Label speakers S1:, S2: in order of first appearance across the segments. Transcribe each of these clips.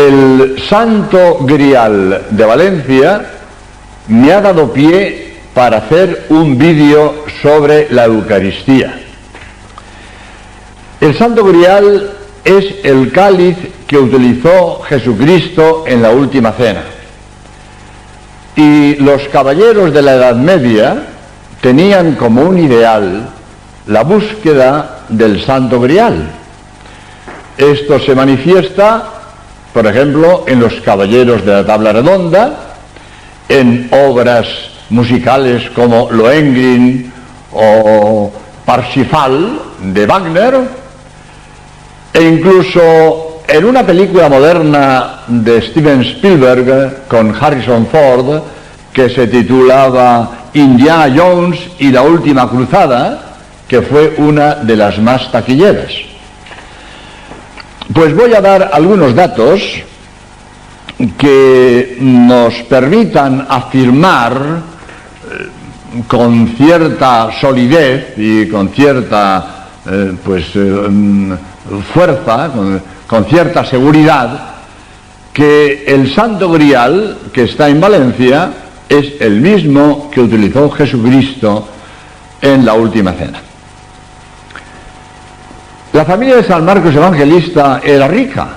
S1: el Santo Grial de Valencia me ha dado pie para hacer un vídeo sobre la Eucaristía. El Santo Grial es el cáliz que utilizó Jesucristo en la última cena. Y los caballeros de la Edad Media tenían como un ideal la búsqueda del Santo Grial. Esto se manifiesta, por ejemplo, en los Caballeros de la Tabla Redonda, en obras musicales como Lohengrin o Parsifal de Wagner, e incluso en una película moderna de Steven Spielberg con Harrison Ford que se titulaba Indiana Jones y la última cruzada, que fue una de las más taquilleras. Pues voy a dar algunos datos que nos permitan afirmar con cierta solidez y con cierta fuerza, con cierta seguridad, que el Santo Grial que está en Valencia es el mismo que utilizó Jesucristo en la última cena. La familia de San Marcos Evangelista era rica.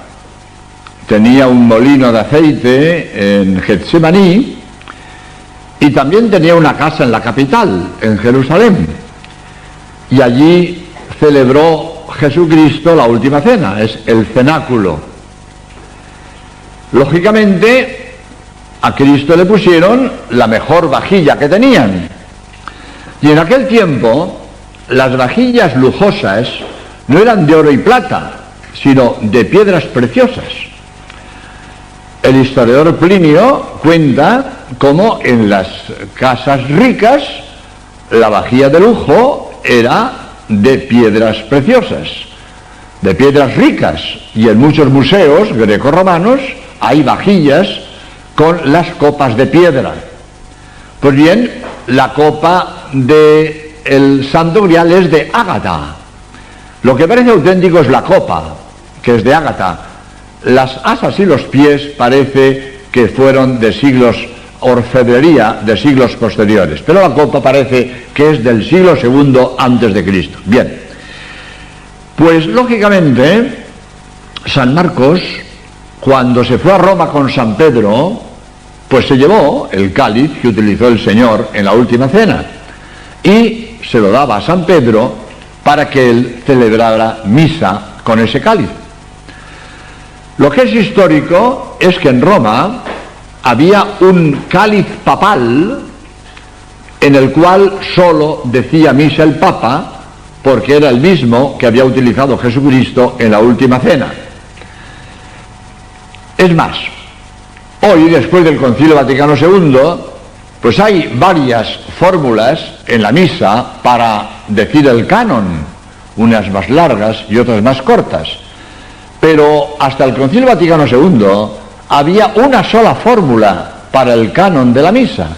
S1: Tenía un molino de aceite en Getsemaní y también tenía una casa en la capital, en Jerusalén. Y allí celebró Jesucristo la última cena, es el cenáculo. Lógicamente, a Cristo le pusieron la mejor vajilla que tenían. Y en aquel tiempo, las vajillas lujosas no eran de oro y plata, sino de piedras preciosas. El historiador Plinio cuenta cómo en las casas ricas la vajilla de lujo era de piedras preciosas, de piedras ricas, y en muchos museos grecorromanos hay vajillas con las copas de piedra. Pues bien, la copa del Santo Grial es de ágata. Lo que parece auténtico es la copa, que es de ágata. Las asas y los pies parece que fueron de siglos, orfebrería de siglos posteriores, pero la copa parece que es del siglo II antes de Cristo. Bien, pues lógicamente San Marcos, cuando se fue a Roma con San Pedro, pues se llevó el cáliz que utilizó el Señor en la última cena y se lo daba a San Pedro para que él celebrara misa con ese cáliz. Lo que es histórico es que en Roma había un cáliz papal en el cual solo decía misa el Papa, porque era el mismo que había utilizado Jesucristo en la última cena. Es más, hoy, después del Concilio Vaticano II, pues hay varias fórmulas en la misa para decir el canon, unas más largas y otras más cortas. Pero hasta el Concilio Vaticano II había una sola fórmula para el canon de la misa,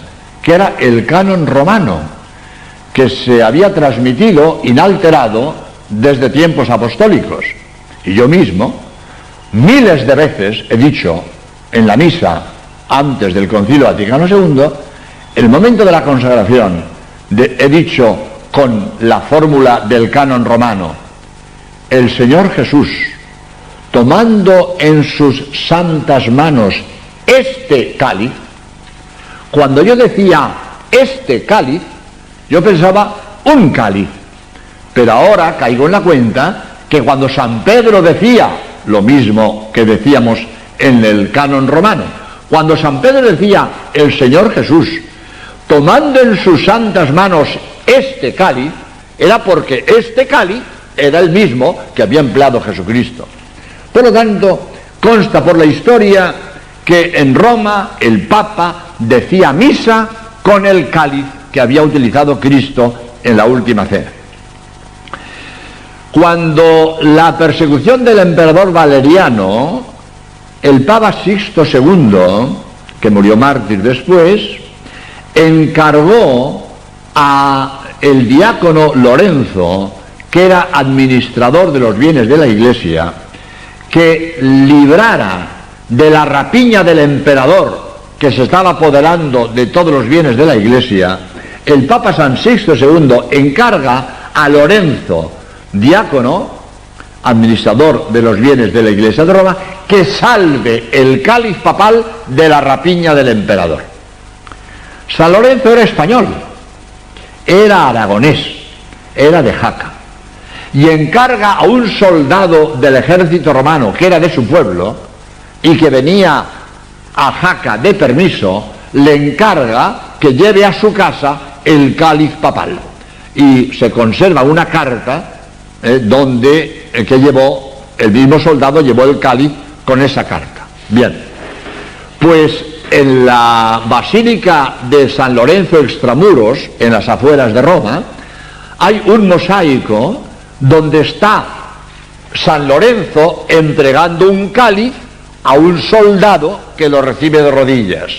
S1: que era el canon romano, que se había transmitido inalterado desde tiempos apostólicos. Y yo mismo, miles de veces he dicho en la misa antes del Concilio Vaticano II, el momento de la consagración, he dicho con la fórmula del canon romano: el Señor Jesús, tomando en sus santas manos este cáliz. Cuando yo decía este cáliz, yo pensaba un cáliz, pero ahora caigo en la cuenta que cuando San Pedro decía lo mismo que decíamos en el canon romano, cuando San Pedro decía el Señor Jesús, tomando en sus santas manos este cáliz, era porque este cáliz era el mismo que había empleado Jesucristo. Por lo tanto, consta por la historia que en Roma el Papa decía misa con el cáliz que había utilizado Cristo en la última cena. Cuando la persecución del emperador Valeriano, el Papa Sixto II, que murió mártir después, encargó a el diácono Lorenzo, que era administrador de los bienes de la Iglesia, que librara de la rapiña del emperador que se estaba apoderando de todos los bienes de la Iglesia, el Papa San Sixto II encarga a Lorenzo, diácono, administrador de los bienes de la Iglesia de Roma, que salve el cáliz papal de la rapiña del emperador. San Lorenzo era español, era aragonés, era de Jaca, y encarga a un soldado del ejército romano que era de su pueblo y que venía a Jaca de permiso, le encarga que lleve a su casa el cáliz papal, y se conserva una carta que llevó, el mismo soldado llevó el cáliz con esa carta. Bien, pues en la Basílica de San Lorenzo Extramuros, en las afueras de Roma, hay un mosaico donde está San Lorenzo entregando un cáliz a un soldado que lo recibe de rodillas.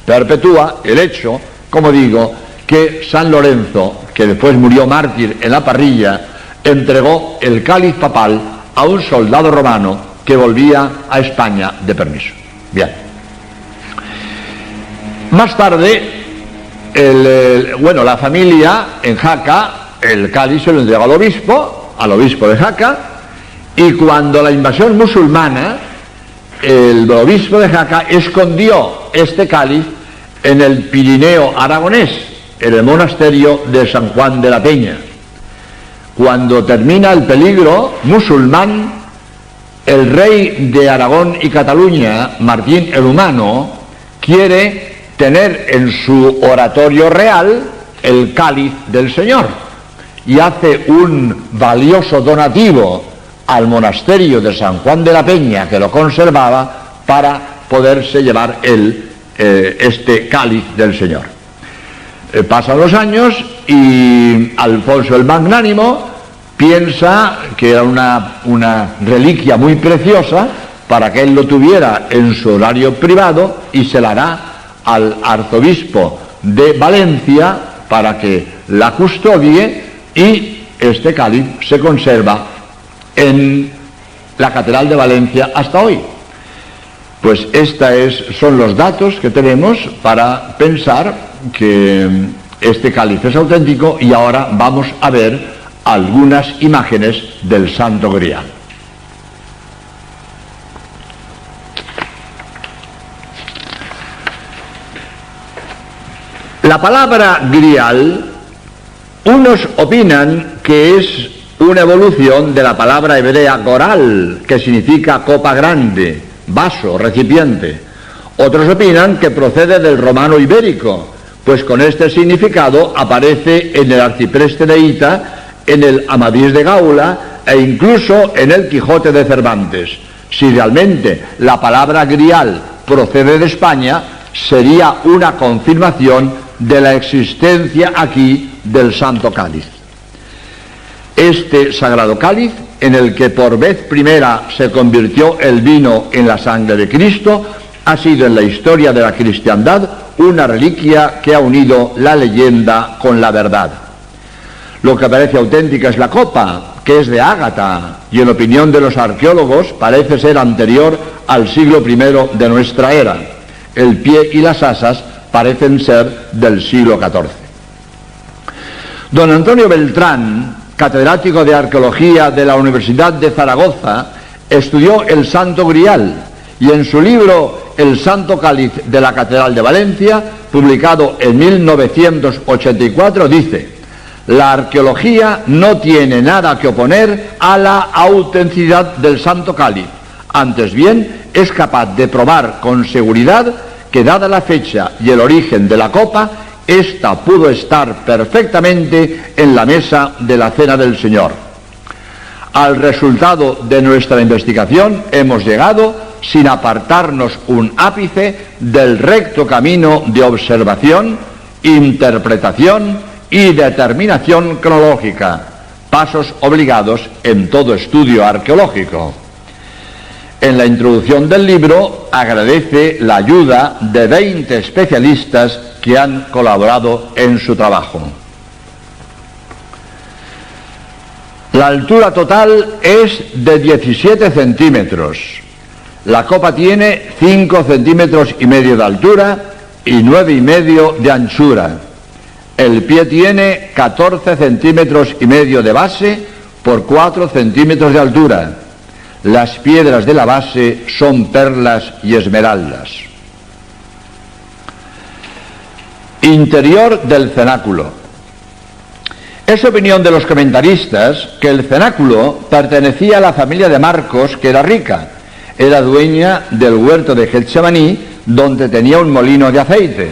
S1: Perpetúa el hecho, como digo, que San Lorenzo, que después murió mártir en la parrilla, entregó el cáliz papal a un soldado romano que volvía a España de permiso. Bien. Más tarde, la familia en Jaca, el cáliz se lo entregó al obispo de Jaca, y cuando la invasión musulmana, el obispo de Jaca escondió este cáliz en el Pirineo aragonés, en el monasterio de San Juan de la Peña. Cuando termina el peligro musulmán, el rey de Aragón y Cataluña, Martín el Humano, quiere tener en su oratorio real el cáliz del Señor, y hace un valioso donativo al monasterio de San Juan de la Peña, que lo conservaba, para poderse llevar este cáliz del Señor. Pasan los años y Alfonso el Magnánimo piensa que era una reliquia muy preciosa para que él lo tuviera en su horario privado, y se la da al arzobispo de Valencia para que la custodie, y este cáliz se conserva en la Catedral de Valencia hasta hoy. Pues son los datos que tenemos para pensar que este cáliz es auténtico, y ahora vamos a ver algunas imágenes del Santo Grial. La palabra grial, unos opinan que es una evolución de la palabra hebrea goral, que significa copa grande, vaso, recipiente. Otros opinan que procede del romano ibérico, pues con este significado aparece en el Arcipreste de Hita, en el Amadís de Gaula e incluso en el Quijote de Cervantes. Si realmente la palabra grial procede de España, sería una confirmación de la existencia aquí del Santo Cáliz. Este sagrado cáliz, en el que por vez primera se convirtió el vino en la sangre de Cristo, ha sido en la historia de la cristiandad una reliquia que ha unido la leyenda con la verdad. Lo que parece auténtica es la copa, que es de ágata, y en opinión de los arqueólogos parece ser anterior al siglo I de nuestra era. El pie y las asas parecen ser del siglo XIV. Don Antonio Beltrán, catedrático de Arqueología de la Universidad de Zaragoza, estudió el Santo Grial, y en su libro El Santo Cáliz de la Catedral de Valencia, publicado en 1984, dice: la arqueología no tiene nada que oponer a la autenticidad del Santo Cáliz, antes bien es capaz de probar con seguridad que, dada la fecha y el origen de la copa, ésta pudo estar perfectamente en la mesa de la Cena del Señor. Al resultado de nuestra investigación hemos llegado sin apartarnos un ápice del recto camino de observación, interpretación y determinación cronológica, pasos obligados en todo estudio arqueológico. En la introducción del libro agradece la ayuda de 20 especialistas que han colaborado en su trabajo. La altura total es de 17 centímetros. La copa tiene 5,5 centímetros de altura y 9,5 de anchura. El pie tiene 14,5 centímetros de base por 4 centímetros de altura. Las piedras de la base son perlas y esmeraldas. Interior del cenáculo. Es opinión de los comentaristas que el cenáculo pertenecía a la familia de Marcos, que era rica. Era dueña del huerto de Getsemaní, donde tenía un molino de aceite.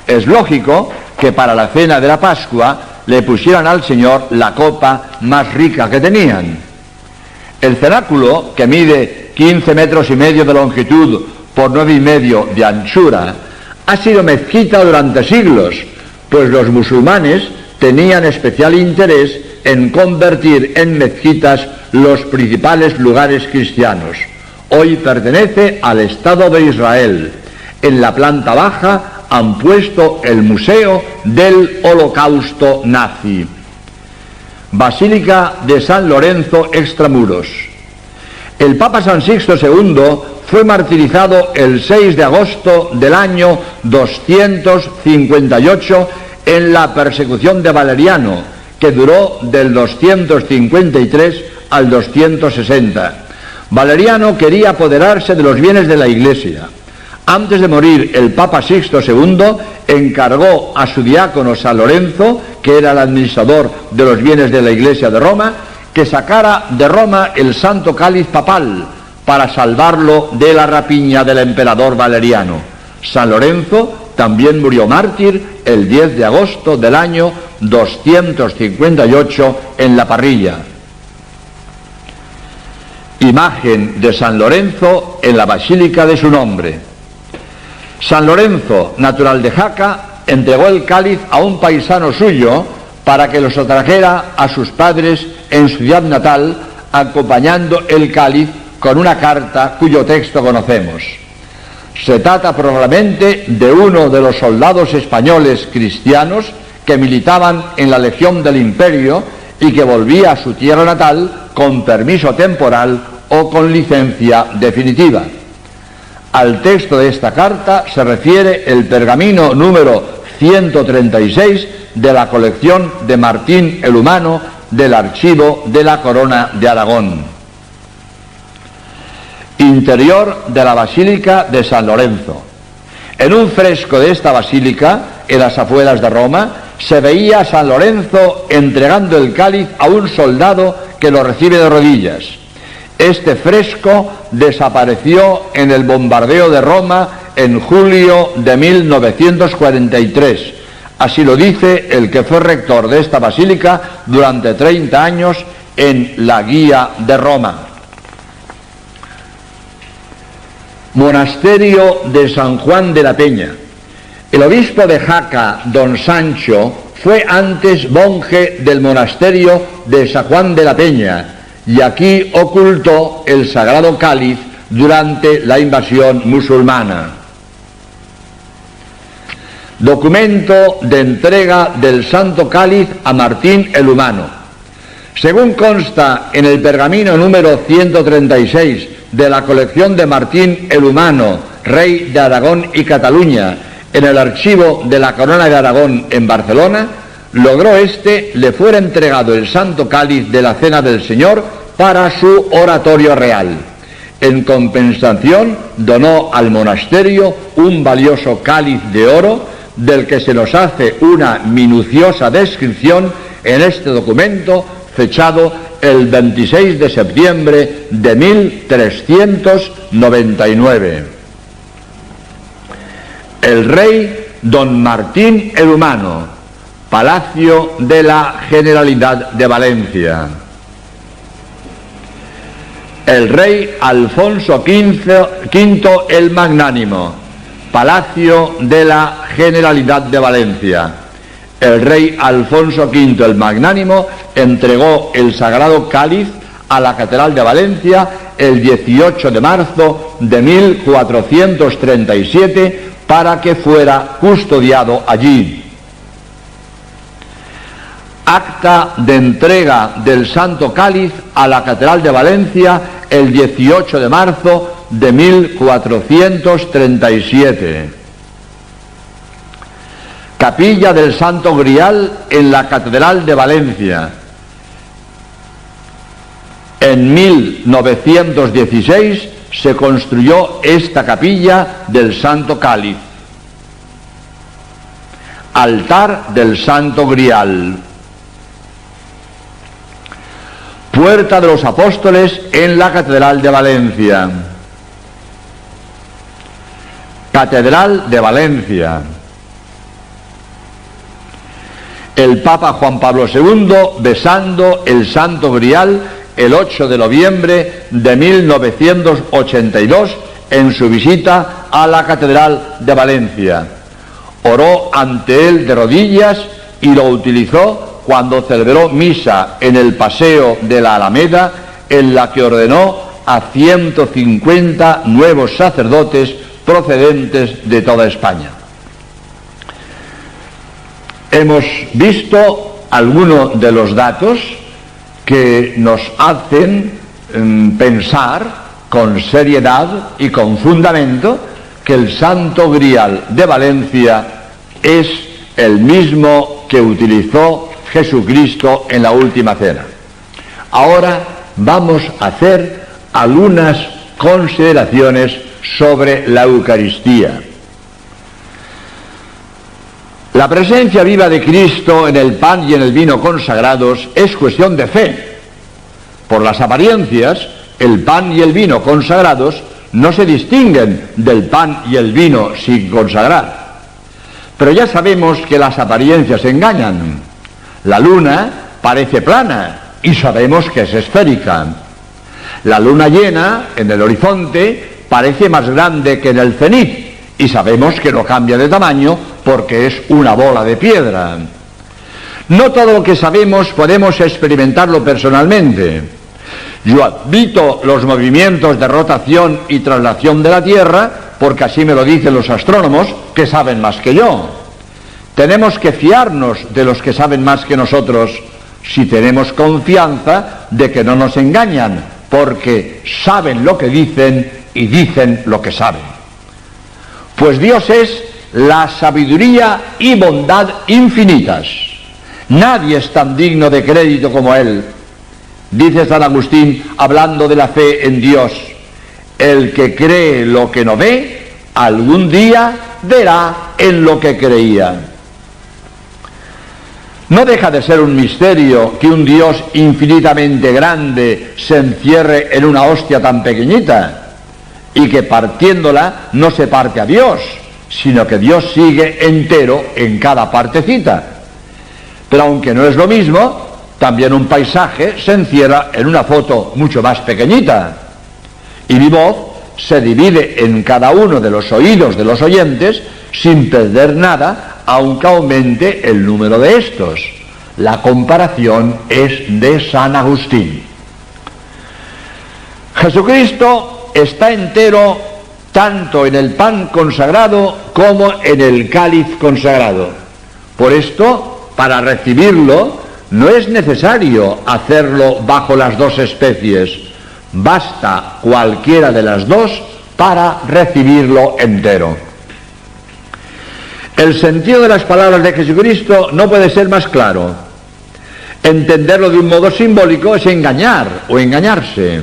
S1: Es lógico que para la cena de la Pascua le pusieran al Señor la copa más rica que tenían. El cenáculo, que mide 15,5 metros de longitud por 9,5 de anchura, ha sido mezquita durante siglos, pues los musulmanes tenían especial interés en convertir en mezquitas los principales lugares cristianos. Hoy pertenece al Estado de Israel. En la planta baja han puesto el Museo del Holocausto Nazi. Basílica de San Lorenzo extramuros. El Papa San Sixto II fue martirizado el 6 de agosto del año 258 en la persecución de Valeriano, que duró del 253 al 260. Valeriano quería apoderarse de los bienes de la Iglesia. Antes de morir, el Papa Sixto II encargó a su diácono San Lorenzo, que era el administrador de los bienes de la Iglesia de Roma, que sacara de Roma el Santo Cáliz papal para salvarlo de la rapiña del emperador Valeriano. San Lorenzo también murió mártir el 10 de agosto del año 258 en la Parrilla. Imagen de San Lorenzo en la basílica de su nombre. San Lorenzo, natural de Jaca, entregó el cáliz a un paisano suyo para que lo trajera a sus padres en su ciudad natal, acompañando el cáliz con una carta cuyo texto conocemos. Se trata probablemente de uno de los soldados españoles cristianos que militaban en la Legión del Imperio y que volvía a su tierra natal con permiso temporal o con licencia definitiva. Al texto de esta carta se refiere el pergamino número 136 de la colección de Martín el Humano del Archivo de la Corona de Aragón. Interior de la Basílica de San Lorenzo. En un fresco de esta basílica, en las afueras de Roma, se veía a San Lorenzo entregando el cáliz a un soldado que lo recibe de rodillas. Este fresco desapareció en el bombardeo de Roma en julio de 1943. Así lo dice el que fue rector de esta basílica durante 30 años en la Guía de Roma. Monasterio de San Juan de la Peña. El obispo de Jaca, don Sancho, fue antes monje del monasterio de San Juan de la Peña y aquí ocultó el sagrado cáliz durante la invasión musulmana. Documento de entrega del Santo Cáliz a Martín el Humano. Según consta en el pergamino número 136 de la colección de Martín el Humano, rey de Aragón y Cataluña, en el archivo de la Corona de Aragón en Barcelona, logró le fuera entregado el Santo Cáliz de la Cena del Señor para su oratorio real. En compensación, donó al monasterio un valioso cáliz de oro, del que se nos hace una minuciosa descripción en este documento, fechado el 26 de septiembre de 1399. El rey don Martín el Humano, Palacio de la Generalidad de Valencia. El rey Alfonso V el Magnánimo, Palacio de la Generalidad de Valencia. El rey Alfonso V el Magnánimo entregó el Sagrado Cáliz a la Catedral de Valencia el 18 de marzo de 1437 para que fuera custodiado allí. Acta de entrega del Santo Cáliz a la Catedral de Valencia el 18 de marzo de 1437. Capilla del Santo Grial en la Catedral de Valencia. En 1916 se construyó esta capilla del Santo Cáliz. Altar del Santo Grial. Puerta de los Apóstoles en la Catedral de Valencia. Catedral de Valencia. El Papa Juan Pablo II besando el Santo Grial el 8 de noviembre de 1982 en su visita a la Catedral de Valencia. Oró ante él de rodillas y lo utilizó cuando celebró misa en el Paseo de la Alameda, en la que ordenó a 150 nuevos sacerdotes procedentes de toda España. Hemos visto algunos de los datos que nos hacen pensar con seriedad y con fundamento que el Santo Grial de Valencia es el mismo que utilizó Jesucristo en la última cena. Ahora vamos a hacer algunas consideraciones sobre la Eucaristía. La presencia viva de Cristo en el pan y en el vino consagrados es cuestión de fe. Por las apariencias, el pan y el vino consagrados no se distinguen del pan y el vino sin consagrar. Pero ya sabemos que las apariencias engañan. La luna parece plana y sabemos que es esférica. La luna llena en el horizonte parece más grande que en el cenit y sabemos que no cambia de tamaño porque es una bola de piedra. No todo lo que sabemos podemos experimentarlo personalmente. Yo admito los movimientos de rotación y traslación de la Tierra porque así me lo dicen los astrónomos que saben más que yo. Tenemos que fiarnos de los que saben más que nosotros si tenemos confianza de que no nos engañan, porque saben lo que dicen y dicen lo que saben. Pues Dios es la sabiduría y bondad infinitas. Nadie es tan digno de crédito como Él. Dice San Agustín, hablando de la fe en Dios: el que cree lo que no ve, algún día verá en lo que creía. No deja de ser un misterio que un Dios infinitamente grande se encierre en una hostia tan pequeñita y que partiéndola no se parte a Dios, sino que Dios sigue entero en cada partecita. Pero aunque no es lo mismo, también un paisaje se encierra en una foto mucho más pequeñita. Y mi voz se divide en cada uno de los oídos de los oyentes sin perder nada, aunque aumente el número de estos. La comparación es de San Agustín. Jesucristo está entero tanto en el pan consagrado como en el cáliz consagrado. Por esto, para recibirlo, no es necesario hacerlo bajo las dos especies. Basta cualquiera de las dos para recibirlo entero. El sentido de las palabras de Jesucristo no puede ser más claro. Entenderlo de un modo simbólico es engañar o engañarse.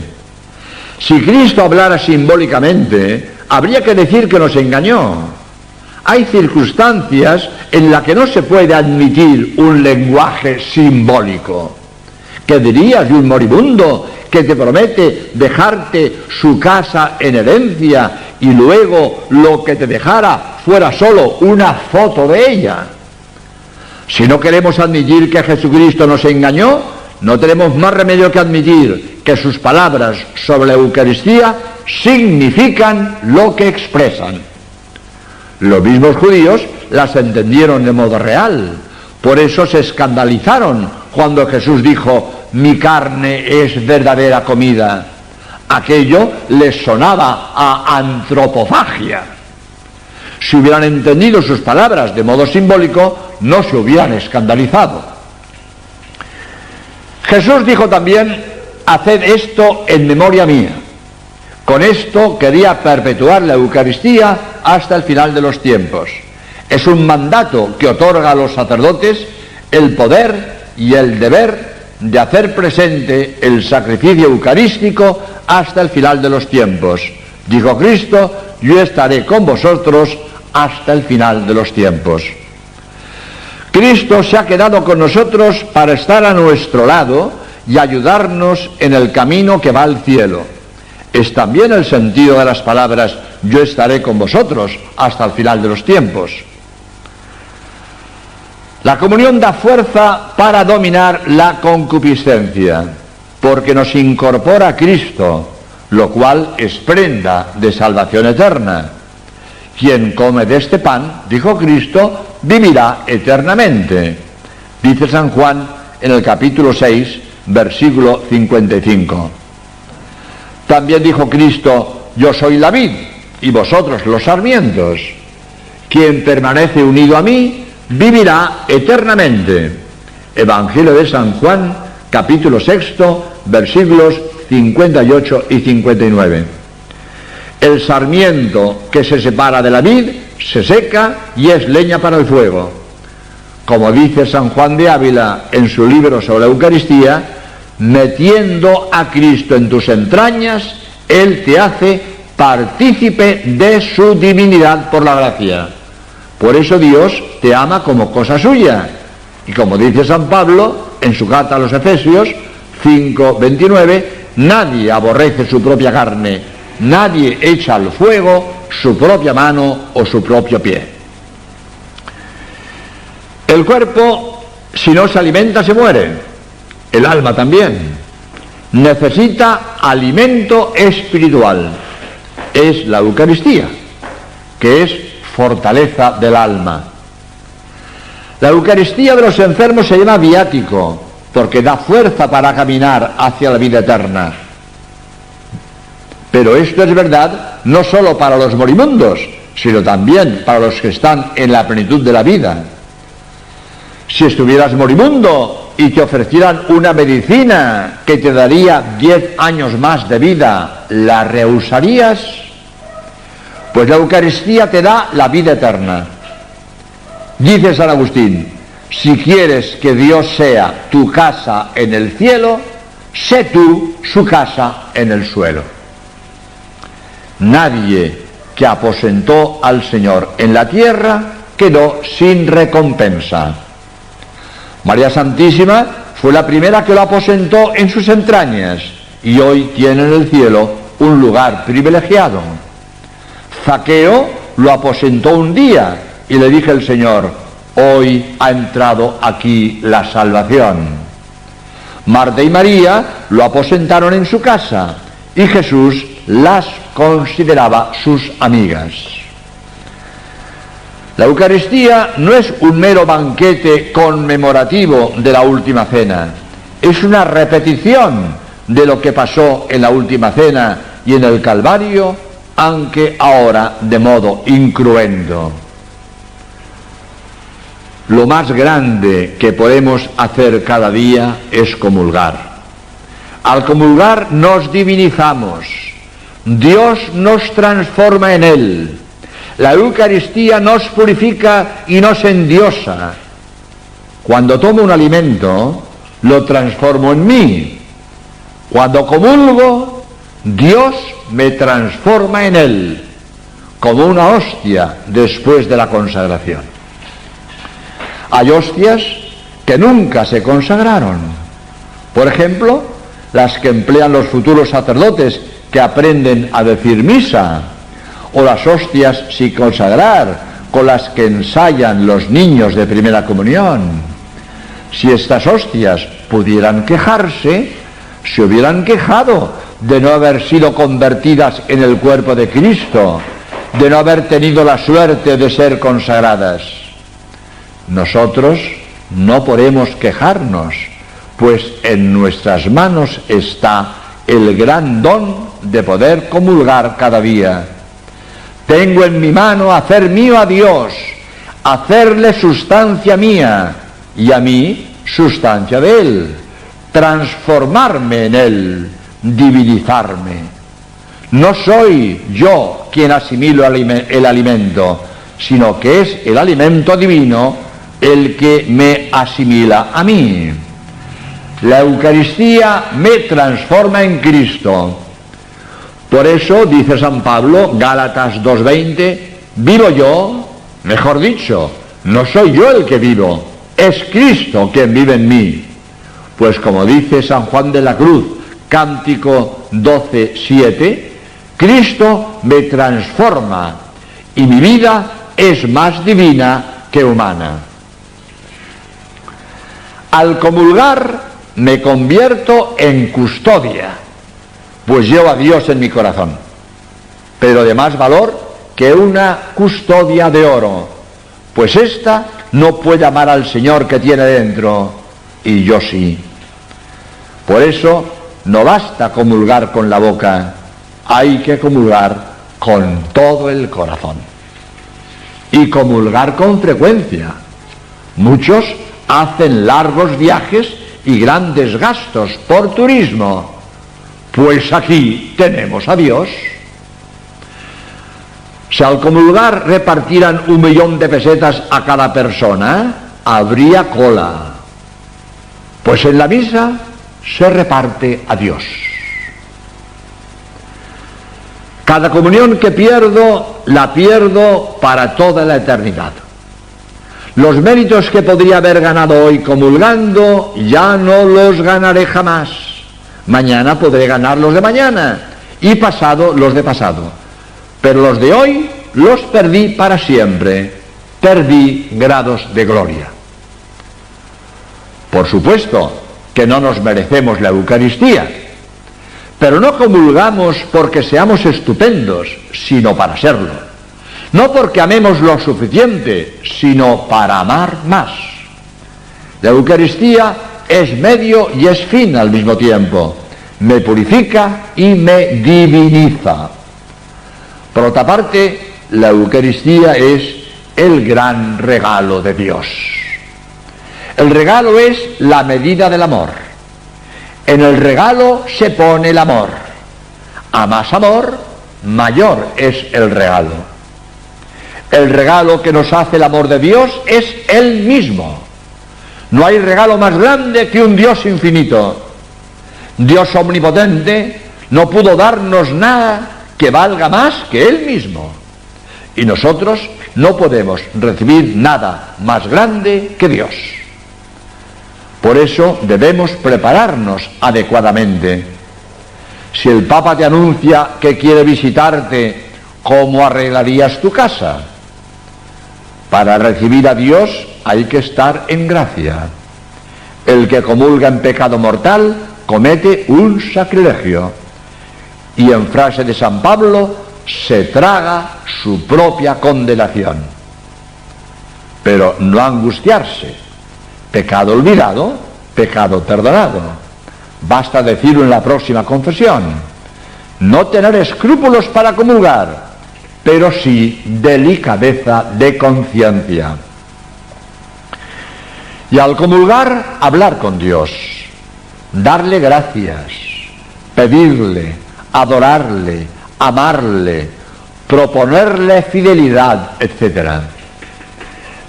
S1: Si Cristo hablara simbólicamente, habría que decir que nos engañó. Hay circunstancias en las que no se puede admitir un lenguaje simbólico. ¿Qué dirías de un moribundo que te promete dejarte su casa en herencia y luego lo que te dejara fuera solo una foto de ella? Si no queremos admitir que Jesucristo nos engañó, no tenemos más remedio que admitir que sus palabras sobre la Eucaristía significan lo que expresan. Los mismos judíos las entendieron de modo real. Por eso se escandalizaron cuando Jesús dijo: mi carne es verdadera comida. Aquello les sonaba a antropofagia. Si hubieran entendido sus palabras de modo simbólico, no se hubieran escandalizado. Jesús dijo también: haced esto en memoria mía. Con esto quería perpetuar la Eucaristía hasta el final de los tiempos. Es un mandato que otorga a los sacerdotes el poder y el deber de hacer presente el sacrificio eucarístico hasta el final de los tiempos. Dijo Cristo: yo estaré con vosotros hasta el final de los tiempos. Cristo se ha quedado con nosotros para estar a nuestro lado y ayudarnos en el camino que va al cielo. Es también el sentido de las palabras: yo estaré con vosotros hasta el final de los tiempos. La comunión da fuerza para dominar la concupiscencia, porque nos incorpora a Cristo, lo cual es prenda de salvación eterna. Quien come de este pan, dijo Cristo, vivirá eternamente. Dice San Juan en el capítulo 6, versículo 55. También dijo Cristo: yo soy la vid y vosotros los sarmientos. Quien permanece unido a mí, vivirá eternamente. Evangelio de San Juan, capítulo 6, versículos 58 y 59. El sarmiento que se separa de la vid se seca y es leña para el fuego. Como dice San Juan de Ávila en su libro sobre la Eucaristía: metiendo a Cristo en tus entrañas, Él te hace partícipe de su divinidad por la gracia. Por eso Dios te ama como cosa suya. Y como dice San Pablo en su carta a los Efesios 5:29, nadie aborrece su propia carne, nadie echa al fuego su propia mano o su propio pie. El cuerpo, si no se alimenta, se muere. El alma también. Necesita alimento espiritual. Es la Eucaristía, que es fortaleza del alma. La Eucaristía de los enfermos se llama viático, porque da fuerza para caminar hacia la vida eterna. Pero esto es verdad no solo para los moribundos, sino también para los que están en la plenitud de la vida. Si estuvieras moribundo y te ofrecieran una medicina que te daría 10 años más de vida, ¿la rehusarías? Pues la Eucaristía te da la vida eterna. Dice San Agustín: si quieres que Dios sea tu casa en el cielo, sé tú su casa en el suelo. Nadie que aposentó al Señor en la tierra quedó sin recompensa. María Santísima fue la primera que lo aposentó en sus entrañas y hoy tiene en el cielo un lugar privilegiado. Zaqueo lo aposentó un día y le dije el Señor: hoy ha entrado aquí la salvación. Marta y María lo aposentaron en su casa y Jesús las consideraba sus amigas. La Eucaristía no es un mero banquete conmemorativo de la última cena, es una repetición de lo que pasó en la última cena y en el Calvario, aunque ahora de modo incruento. Lo más grande que podemos hacer cada día es comulgar. Al comulgar nos divinizamos, Dios nos transforma en Él. La Eucaristía nos purifica y nos endiosa. Cuando tomo un alimento, lo transformo en mí. Cuando comulgo, Dios me transforma en Él, como una hostia después de la consagración. Hay hostias que nunca se consagraron. Por ejemplo, las que emplean los futuros sacerdotes que aprenden a decir misa, o las hostias sin consagrar, con las que ensayan los niños de primera comunión. Si estas hostias pudieran quejarse, se hubieran quejado de no haber sido convertidas en el cuerpo de Cristo, de no haber tenido la suerte de ser consagradas. Nosotros no podemos quejarnos, pues en nuestras manos está el gran don de poder comulgar cada día. Tengo en mi mano hacer mío a Dios, hacerle sustancia mía y a mí sustancia de Él, transformarme en Él, divinizarme. No soy yo quien asimilo el alimento, sino que es el alimento divino el que me asimila a mí. La Eucaristía me transforma en Cristo. Por eso dice San Pablo, Gálatas 2:20, vivo yo, mejor dicho, no soy yo el que vivo, es Cristo quien vive en mí. Pues como dice San Juan de la Cruz, Cántico 12:7, Cristo me transforma y mi vida es más divina que humana. Al comulgar me convierto en custodia, pues llevo a Dios en mi corazón, pero de más valor que una custodia de oro, pues ésta no puede amar al Señor que tiene dentro, y yo sí. Por eso no basta comulgar con la boca, hay que comulgar con todo el corazón. Y comulgar con frecuencia. Muchos hacen largos viajes y grandes gastos por turismo, pues aquí tenemos a Dios. Si al comulgar repartieran 1.000.000 de pesetas a cada persona, habría cola. Pues en la misa se reparte a Dios. Cada comunión que pierdo, la pierdo para toda la eternidad. Los méritos que podría haber ganado hoy comulgando, ya no los ganaré jamás. Mañana podré ganar los de mañana y pasado los de pasado. Pero los de hoy los perdí para siempre. Perdí grados de gloria. Por supuesto que no nos merecemos la Eucaristía, pero no comulgamos porque seamos estupendos, sino para serlo. No porque amemos lo suficiente, sino para amar más. La Eucaristía es medio y es fin al mismo tiempo. Me purifica y me diviniza. Por otra parte, la Eucaristía es el gran regalo de Dios. El regalo es la medida del amor. En el regalo se pone el amor. A más amor, mayor es el regalo. El regalo que nos hace el amor de Dios es Él mismo. No hay regalo más grande que un Dios infinito. Dios omnipotente no pudo darnos nada que valga más que Él mismo. Y nosotros no podemos recibir nada más grande que Dios. Por eso debemos prepararnos adecuadamente. Si el Papa te anuncia que quiere visitarte, ¿cómo arreglarías tu casa? Para recibir a Dios hay que estar en gracia. El que comulga en pecado mortal comete un sacrilegio. Y en frase de San Pablo, se traga su propia condenación. Pero no angustiarse. Pecado olvidado, pecado perdonado. Basta decirlo en la próxima confesión. No tener escrúpulos para comulgar, pero sí delicadeza de conciencia. Y al comulgar, hablar con Dios, darle gracias, pedirle, adorarle, amarle, proponerle fidelidad, etc.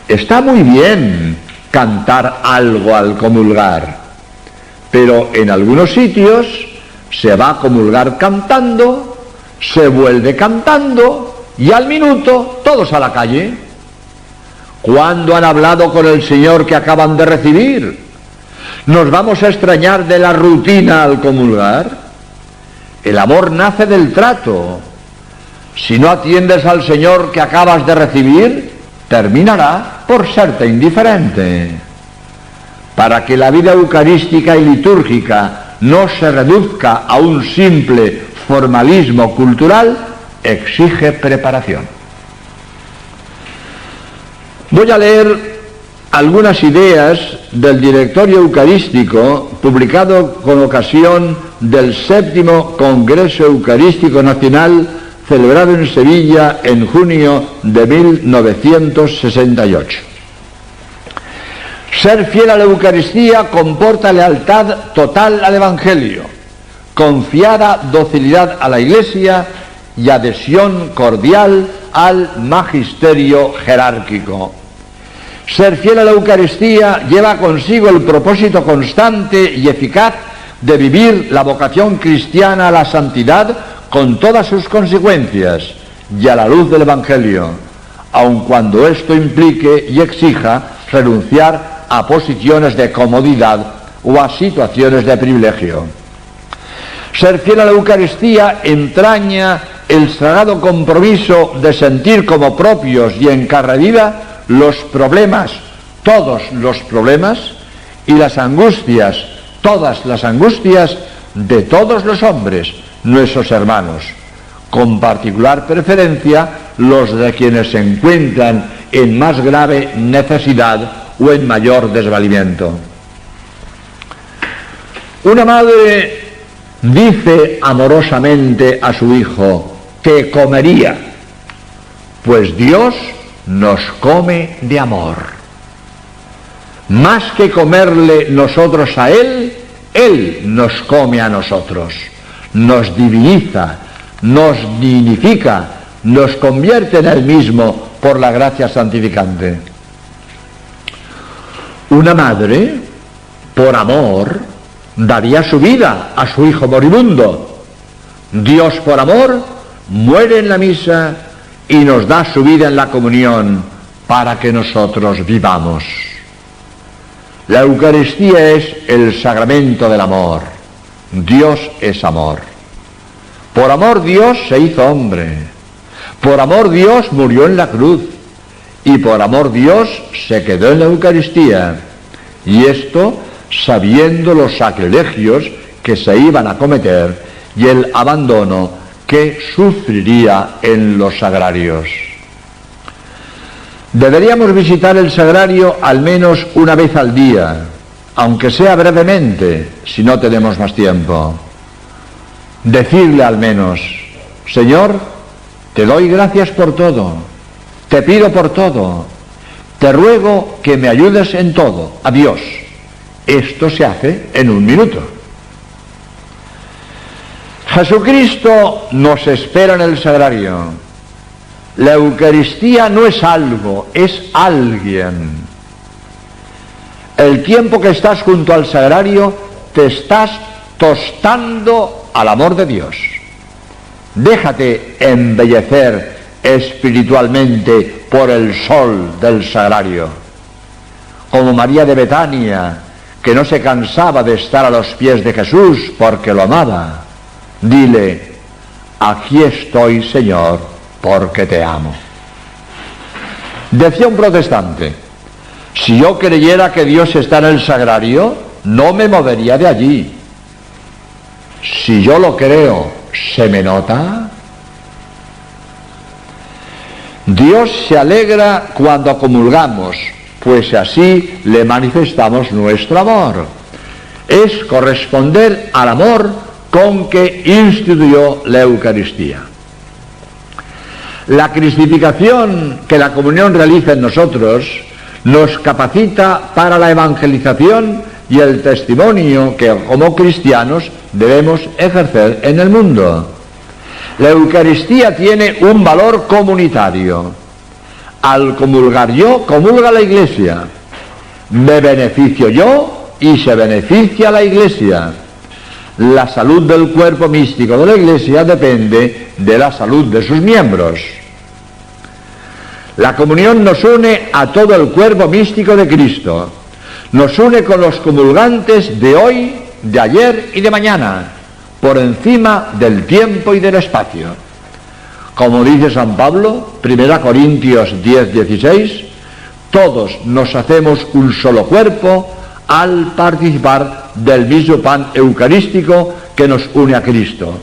S1: Está muy bien cantar algo al comulgar, pero en algunos sitios se va a comulgar cantando, se vuelve cantando, y al minuto todos a la calle. ¿Cuándo han hablado con el Señor que acaban de recibir? ¿Nos vamos a extrañar de la rutina al comulgar? El amor nace del trato. Si no atiendes al Señor que acabas de recibir, terminará por serte indiferente. Para que la vida eucarística y litúrgica no se reduzca a un simple formalismo cultural, exige preparación. Voy a leer algunas ideas del Directorio Eucarístico publicado con ocasión del 7º Congreso Eucarístico Nacional celebrado en Sevilla en junio de 1968. Ser fiel a la Eucaristía comporta lealtad total al Evangelio, confiada docilidad a la Iglesia y adhesión cordial al magisterio jerárquico. Ser fiel a la Eucaristía lleva consigo el propósito constante y eficaz de vivir la vocación cristiana a la santidad con todas sus consecuencias y a la luz del Evangelio, aun cuando esto implique y exija renunciar a posiciones de comodidad o a situaciones de privilegio. Ser fiel a la Eucaristía entraña el sagrado compromiso de sentir como propios y en carne viva los problemas, todos los problemas, y las angustias, todas las angustias de todos los hombres, nuestros hermanos, con particular preferencia los de quienes se encuentran en más grave necesidad o en mayor desvalimiento. Una madre dice amorosamente a su hijo: te comería, pues Dios nos come de amor. Más que comerle nosotros a Él, Él nos come a nosotros, nos diviniza, nos dignifica, nos convierte en Él mismo por la gracia santificante. Una madre, por amor, daría su vida a su hijo moribundo. Dios, por amor, muere en la misa y nos da su vida en la comunión para que nosotros vivamos. La Eucaristía es el sacramento del amor. Dios es amor. Por amor Dios se hizo hombre. Por amor Dios murió en la cruz. Y por amor Dios se quedó en la Eucaristía. Y esto sabiendo los sacrilegios que se iban a cometer y el abandono que sufriría en los sagrarios. Deberíamos visitar el sagrario al menos una vez al día, aunque sea brevemente, si no tenemos más tiempo. Decirle al menos: Señor, te doy gracias por todo, te pido por todo, te ruego que me ayudes en todo, adiós. Esto se hace en un minuto. Jesucristo nos espera en el sagrario. La Eucaristía no es algo, es alguien. El tiempo que estás junto al sagrario te estás tostando al amor de Dios. Déjate embellecer espiritualmente por el sol del sagrario. Como María de Betania, que no se cansaba de estar a los pies de Jesús porque lo amaba. Dile: aquí estoy, Señor, porque te amo. Decía un protestante: si yo creyera que Dios está en el sagrario, no me movería de allí. Si yo lo creo, ¿se me nota? Dios se alegra cuando comulgamos, pues así le manifestamos nuestro amor. Es corresponder al amor con que instituyó la Eucaristía. La cristificación que la comunión realiza en nosotros nos capacita para la evangelización y el testimonio que como cristianos debemos ejercer en el mundo. La Eucaristía tiene un valor comunitario. Al comulgar yo, comulga la Iglesia. Me beneficio yo y se beneficia la Iglesia. La salud del cuerpo místico de la Iglesia depende de la salud de sus miembros. La comunión nos une a todo el cuerpo místico de Cristo. Nos une con los comulgantes de hoy, de ayer y de mañana, por encima del tiempo y del espacio. Como dice San Pablo, 1 Corintios 10:16, todos nos hacemos un solo cuerpo al participar del mismo pan eucarístico que nos une a Cristo.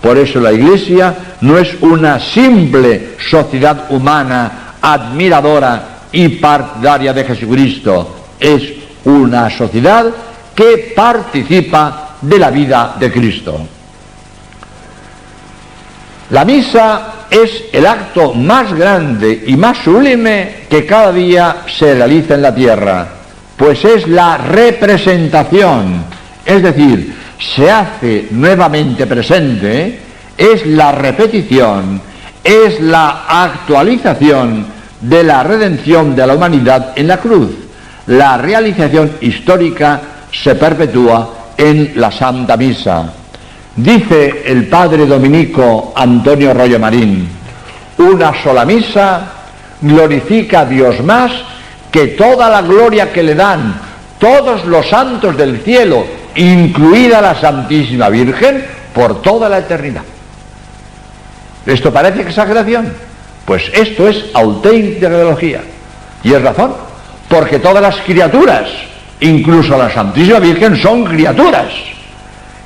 S1: Por eso la Iglesia no es una simple sociedad humana admiradora y partidaria de Jesucristo, es una sociedad que participa de la vida de Cristo. La misa es el acto más grande y más sublime que cada día se realiza en la tierra, pues es la representación, es decir, se hace nuevamente presente, es la repetición, es la actualización de la redención de la humanidad en la cruz. La realización histórica se perpetúa en la Santa Misa. Dice el padre dominico Antonio Rollo Marín: una sola misa glorifica a Dios más que toda la gloria que le dan todos los santos del cielo, incluida la Santísima Virgen, por toda la eternidad. ¿Esto parece exageración? Pues esto es auténtica teología. Y es razón, porque todas las criaturas, incluso la Santísima Virgen, son criaturas.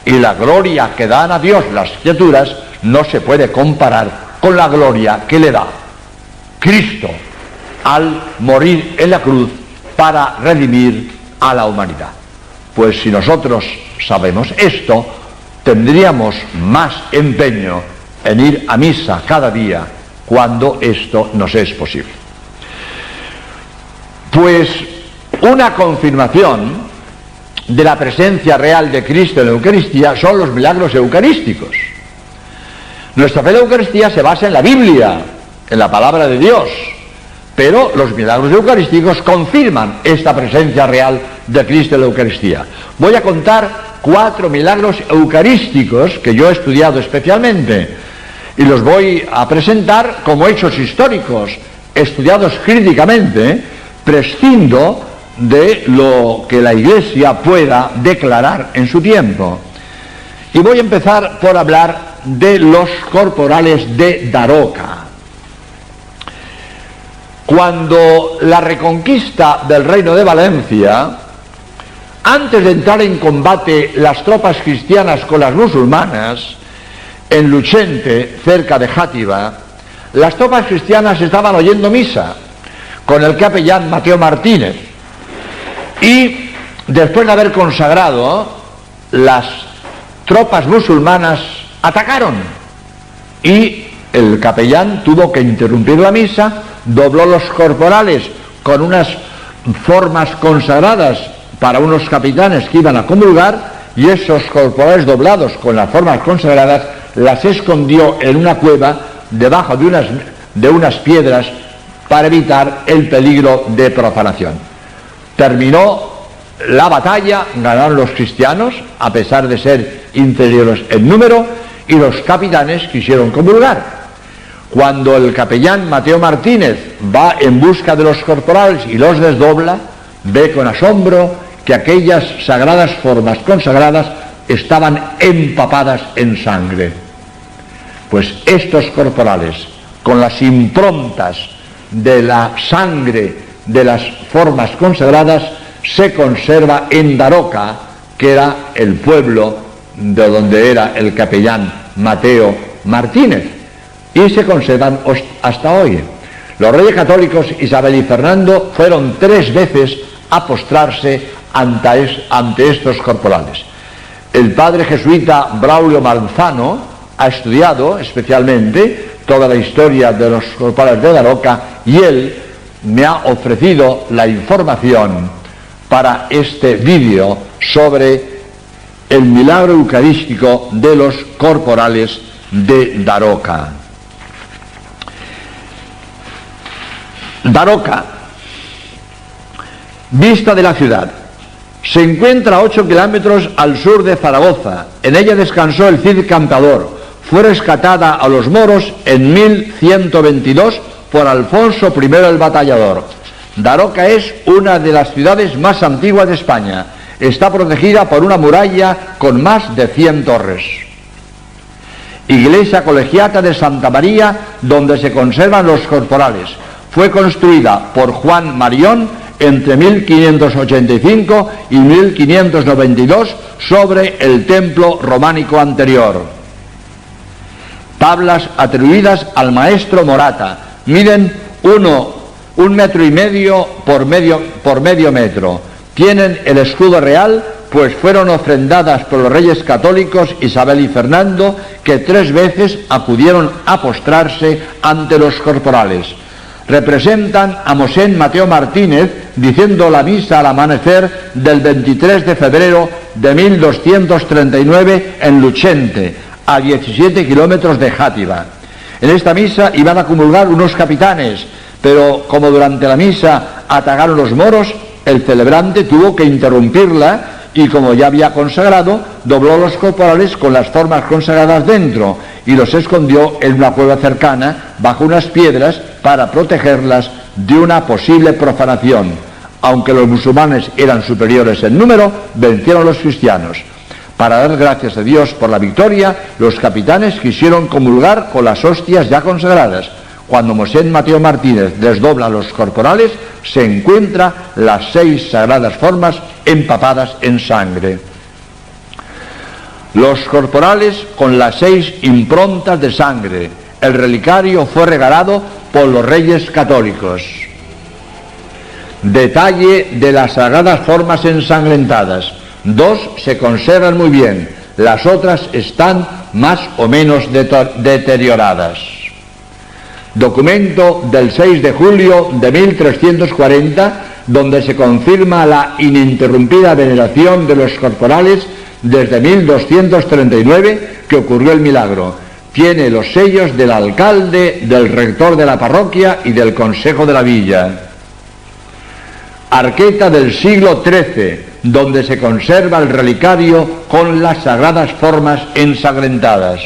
S1: Y la gloria que dan a Dios las criaturas no se puede comparar con la gloria que le da Cristo al morir en la cruz para redimir a la humanidad. Pues si nosotros sabemos esto, tendríamos más empeño en ir a misa cada día cuando esto nos es posible. Pues una confirmación de la presencia real de Cristo en la Eucaristía son los milagros eucarísticos. Nuestra fe en la Eucaristía se basa en la Biblia, en la palabra de Dios, pero los milagros eucarísticos confirman esta presencia real de Cristo en la Eucaristía. Voy a contar 4 milagros eucarísticos que yo he estudiado especialmente y los voy a presentar como hechos históricos, estudiados críticamente, prescindo de lo que la Iglesia pueda declarar en su tiempo. Y voy a empezar por hablar de los corporales de Daroca. Cuando la reconquista del Reino de Valencia, antes de entrar en combate las tropas cristianas con las musulmanas, en Luchente, cerca de Játiva, las tropas cristianas estaban oyendo misa con el capellán Mateo Martínez, y después de haber consagrado, las tropas musulmanas atacaron y el capellán tuvo que interrumpir la misa, dobló los corporales con unas formas consagradas para unos capitanes que iban a comulgar, y esos corporales doblados con las formas consagradas las escondió en una cueva debajo de unas piedras para evitar el peligro de profanación. Terminó la batalla, ganaron los cristianos a pesar de ser inferiores en número, y los capitanes quisieron comulgar. Cuando el capellán Mateo Martínez va en busca de los corporales y los desdobla, ve con asombro que aquellas sagradas formas consagradas estaban empapadas en sangre. Pues estos corporales, con las improntas de la sangre de las formas consagradas, se conserva en Daroca, que era el pueblo de donde era el capellán Mateo Martínez, y se conservan hasta hoy. Los reyes católicos Isabel y Fernando fueron 3 veces a postrarse ante estos corporales. El padre jesuita Braulio Manzano ha estudiado especialmente toda la historia de los corporales de Daroca, y él me ha ofrecido la información para este vídeo sobre el milagro eucarístico de los corporales de Daroca. Daroca, vista de la ciudad, se encuentra a 8 kilómetros al sur de Zaragoza. En ella descansó el Cid Campeador. Fue rescatada a los moros en 1122 por Alfonso I el Batallador. Daroca es una de las ciudades más antiguas de España. Está protegida por una muralla con más de 100 torres. Iglesia colegiata de Santa María, donde se conservan los corporales. Fue construida por Juan Marión entre 1585 y 1592 sobre el templo románico anterior. Tablas atribuidas al maestro Morata. Miden 1,5 metros por medio metro. Tienen el escudo real, pues fueron ofrendadas por los reyes católicos Isabel y Fernando, que 3 veces acudieron a postrarse ante los corporales. representan a Mosén Mateo Martínez diciendo la misa al amanecer del 23 de febrero de 1239 en Luchente, a 17 kilómetros de Játiva. En esta misa iban a comulgar unos capitanes, pero como durante la misa atacaron los moros, el celebrante tuvo que interrumpirla y, como ya había consagrado, dobló los corporales con las formas consagradas dentro y los escondió en una cueva cercana bajo unas piedras para protegerlas de una posible profanación. Aunque los musulmanes eran superiores en número, vencieron los cristianos. Para dar gracias a Dios por la victoria, los capitanes quisieron comulgar con las hostias ya consagradas. Cuando Mosén Mateo Martínez desdobla los corporales, se encuentra las 6 sagradas formas empapadas en sangre. Los corporales con las 6 improntas de sangre. El relicario fue regalado por los reyes católicos. Detalle de las sagradas formas ensangrentadas. 2 se conservan muy bien, las otras están más o menos deterioradas. Documento del 6 de julio de 1340, donde se confirma la ininterrumpida veneración de los corporales desde 1239 que ocurrió el milagro. Tiene los sellos del alcalde, del rector de la parroquia y del consejo de la villa. Arqueta del siglo XIII, donde se conserva el relicario con las sagradas formas ensangrentadas.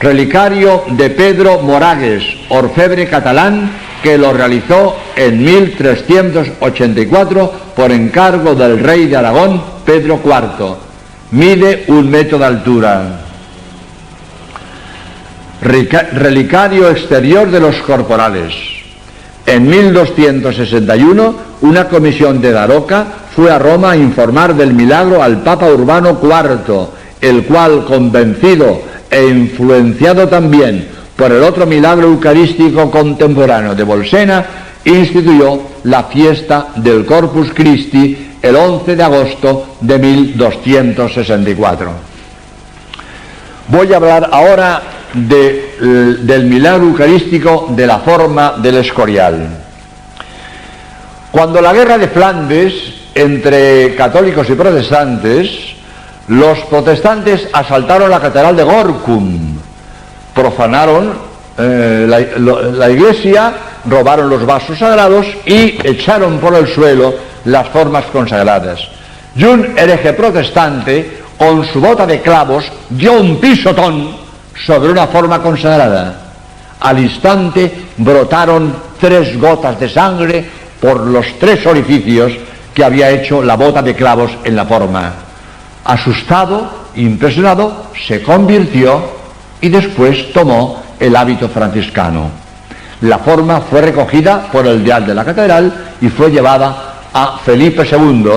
S1: Relicario de Pedro Moragues, orfebre catalán, que lo realizó en 1384 por encargo del rey de Aragón, Pedro IV. Mide 1 metro de altura. Relicario exterior de los corporales. En 1261, una comisión de Daroca fue a Roma a informar del milagro al Papa Urbano IV, el cual, convencido e influenciado también por el otro milagro eucarístico contemporáneo de Bolsena, instituyó la fiesta del Corpus Christi el 11 de agosto de 1264. Voy a hablar ahora del milagro eucarístico de la forma del Escorial. Cuando la guerra de Flandes entre católicos y protestantes, los protestantes asaltaron la catedral de Gorkum, profanaron la iglesia, robaron los vasos sagrados y echaron por el suelo las formas consagradas. Y un hereje protestante, con su bota de clavos, dio un pisotón sobre una forma consagrada. Al instante brotaron 3 gotas de sangre por los 3 orificios que había hecho la bota de clavos en la forma. Asustado, impresionado, se convirtió y después tomó el hábito franciscano. La forma fue recogida por el deán de la catedral y fue llevada a Felipe II,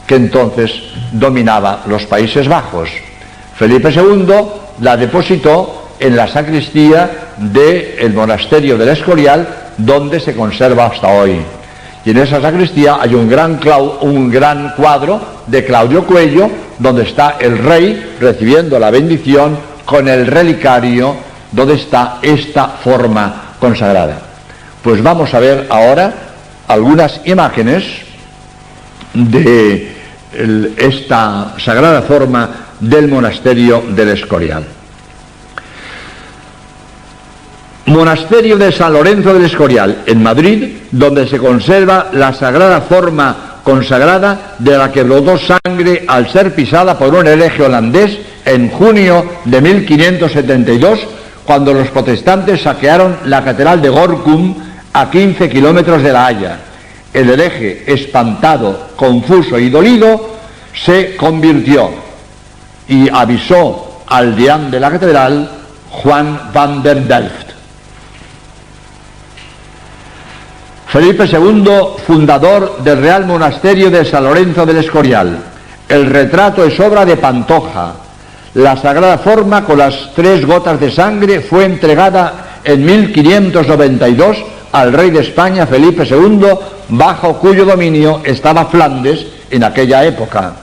S1: que entonces dominaba los Países Bajos. Felipe II la depositó en la sacristía del monasterio del Escorial, donde se conserva hasta hoy. Y en esa sacristía hay un gran cuadro de Claudio Cuello, donde está el rey recibiendo la bendición con el relicario donde está esta forma consagrada. Pues vamos a ver ahora algunas imágenes de esta sagrada forma del monasterio del Escorial. Monasterio de San Lorenzo del Escorial, en Madrid, donde se conserva la sagrada forma consagrada de la que brotó sangre al ser pisada por un hereje holandés en junio de 1572, cuando los protestantes saquearon la catedral de Gorkum a 15 kilómetros de La Haya. El hereje, espantado, confuso y dolido, se convirtió y avisó al deán de la catedral, Juan van der Delft. Felipe II, fundador del Real Monasterio de San Lorenzo del Escorial. El retrato es obra de Pantoja. La sagrada forma con las 3 gotas de sangre fue entregada en 1592 al rey de España, Felipe II, bajo cuyo dominio estaba Flandes en aquella época.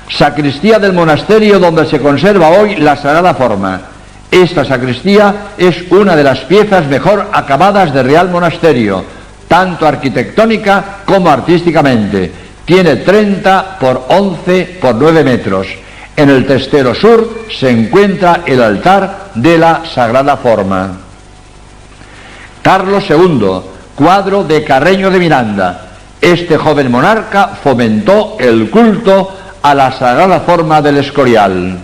S1: Sacristía del monasterio, donde se conserva hoy la sagrada forma. Esta sacristía es una de las piezas mejor acabadas del Real Monasterio, tanto arquitectónica como artísticamente. Tiene 30 por 11 por 9 metros. En el testero sur se encuentra el altar de la Sagrada Forma. Carlos II, cuadro de Carreño de Miranda. Este joven monarca fomentó el culto a la Sagrada Forma del Escorial.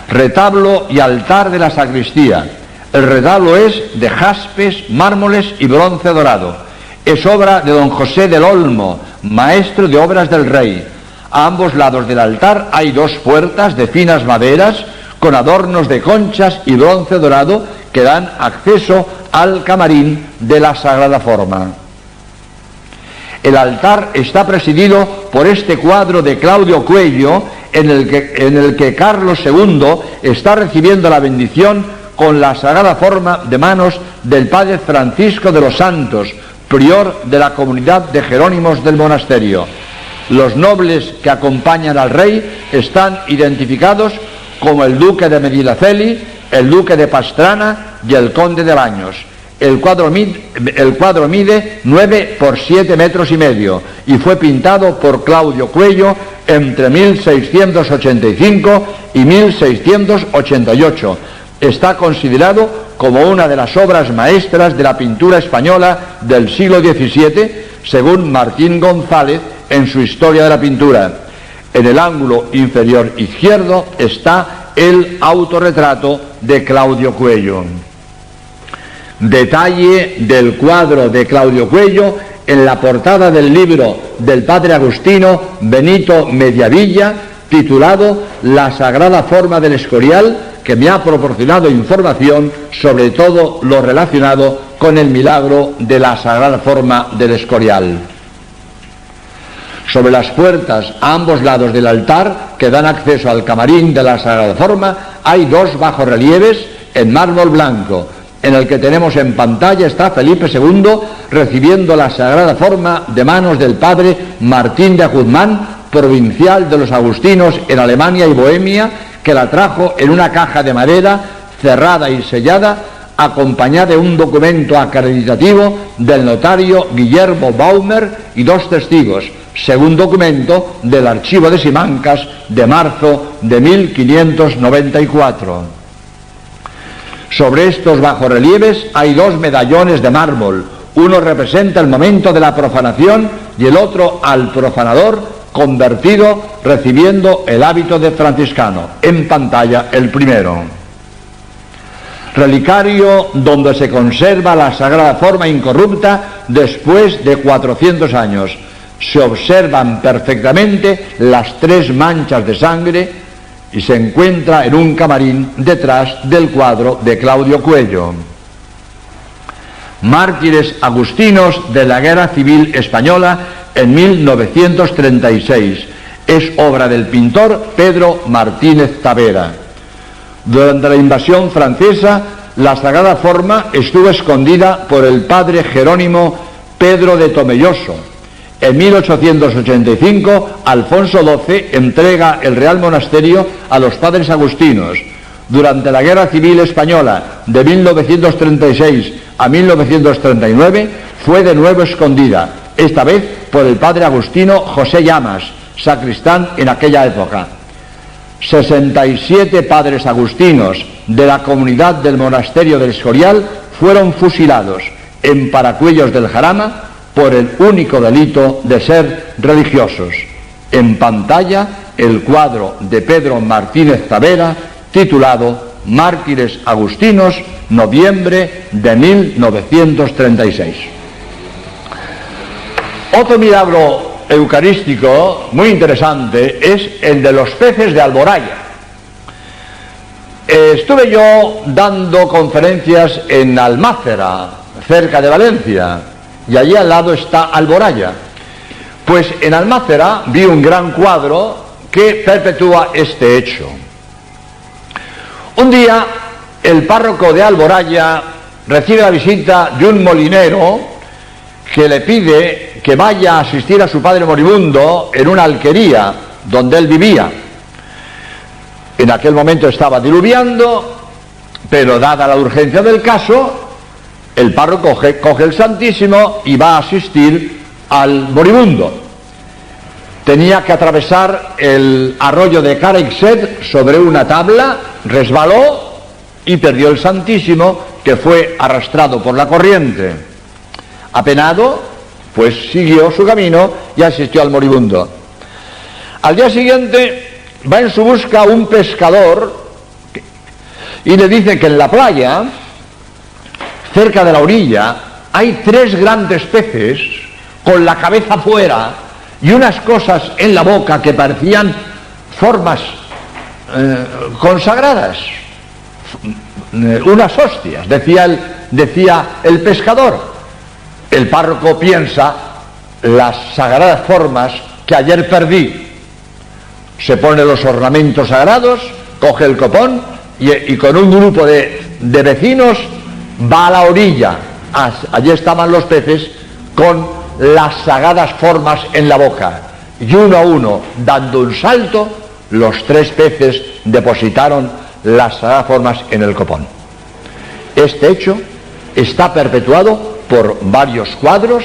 S1: Retablo y altar de la sacristía. El retablo es de jaspes, mármoles y bronce dorado. Es obra de don José del Olmo, maestro de obras del rey. A ambos lados del altar hay dos puertas de finas maderas con adornos de conchas y bronce dorado que dan acceso al camarín de la Sagrada Forma. El altar está presidido por este cuadro de Claudio Cuello, en el que Carlos II está recibiendo la bendición con la Sagrada Forma de manos del padre Francisco de los Santos, prior de la comunidad de Jerónimos del monasterio. Los nobles que acompañan al rey están identificados como el duque de Medinaceli, el duque de Pastrana y el conde de Baños. El cuadro mide 9 por 7 metros y medio y fue pintado por Claudio Cuello entre 1685 y 1688. Está considerado como una de las obras maestras de la pintura española del siglo XVII, según Martín González en su Historia de la Pintura. En el ángulo inferior izquierdo está el autorretrato de Claudio Cuello. Detalle del cuadro de Claudio Cuello en la portada del libro del padre agustino Benito Mediavilla, titulado La Sagrada Forma del Escorial, que me ha proporcionado información sobre todo lo relacionado con el milagro de la Sagrada Forma del Escorial. Sobre las puertas a ambos lados del altar, que dan acceso al camarín de la Sagrada Forma, hay dos bajorrelieves en mármol blanco. En el que tenemos en pantalla está Felipe II recibiendo la Sagrada Forma de manos del padre Martín de Guzmán, provincial de los agustinos en Alemania y Bohemia, que la trajo en una caja de madera cerrada y sellada, acompañada de un documento acreditativo del notario Guillermo Baumer y dos testigos, según documento del Archivo de Simancas de marzo de 1594. Sobre estos bajorrelieves hay dos medallones de mármol. Uno representa el momento de la profanación y el otro al profanador convertido recibiendo el hábito de franciscano. En pantalla el primero. Relicario donde se conserva la Sagrada Forma incorrupta después de 400 años. Se observan perfectamente las tres manchas de sangre y se encuentra en un camarín detrás del cuadro de Claudio Cuello. Mártires agustinos de la Guerra Civil Española en 1936. Es obra del pintor Pedro Martínez Tavera. Durante la invasión francesa, la Sagrada Forma estuvo escondida por el padre Jerónimo Pedro de Tomelloso. En 1885, Alfonso XII entrega el Real Monasterio a los padres agustinos. Durante la Guerra Civil Española de 1936 a 1939, fue de nuevo escondida, esta vez por el padre agustino José Llamas, sacristán en aquella época. 67 padres agustinos de la comunidad del monasterio del Escorial fueron fusilados en Paracuellos del Jarama por el único delito de ser religiosos. En pantalla el cuadro de Pedro Martínez Tavera titulado Mártires agustinos, noviembre de 1936. Otro milagro eucarístico muy interesante es el de los peces de Alboraya. Estuve yo dando conferencias en Almácera, cerca de Valencia, y allí al lado está Alboraya. Pues en Almácera vi un gran cuadro que perpetúa este hecho. Un día el párroco de Alboraya recibe la visita de un molinero que le pide que vaya a asistir a su padre moribundo en una alquería donde él vivía. En aquel momento estaba diluviando, pero dada la urgencia del caso, el párroco coge el Santísimo y va a asistir al moribundo. Tenía que atravesar el arroyo de Careixet sobre una tabla, resbaló y perdió el Santísimo, que fue arrastrado por la corriente. Apenado, pues siguió su camino y asistió al moribundo. Al día siguiente va en su busca un pescador y le dice que en la playa, cerca de la orilla, hay 3 grandes peces con la cabeza fuera y unas cosas en la boca que parecían formas consagradas, unas hostias, decía el pescador. El párroco piensa: las sagradas formas que ayer perdí. Se pone los ornamentos sagrados, coge el copón y con un grupo de vecinos va a la orilla. Allí estaban los peces con las sagradas formas en la boca, y uno a uno, dando un salto, los 3 peces depositaron las sagradas formas en el copón. Este hecho está perpetuado por varios cuadros,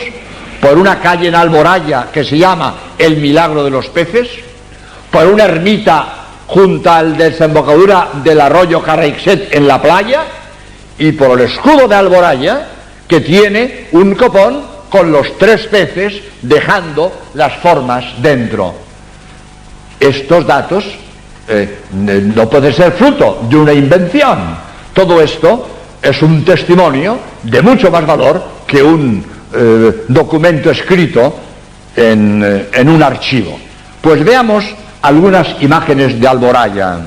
S1: por una calle en Alboraya que se llama El Milagro de los Peces, por una ermita junto a la desembocadura del arroyo Careixet en la playa, y por el escudo de Alboraya, que tiene un copón con los 3 peces dejando las formas dentro. Estos datos no pueden ser fruto de una invención. Todo esto es un testimonio de mucho más valor que un documento escrito en un archivo. Pues veamos algunas imágenes de Alboraya.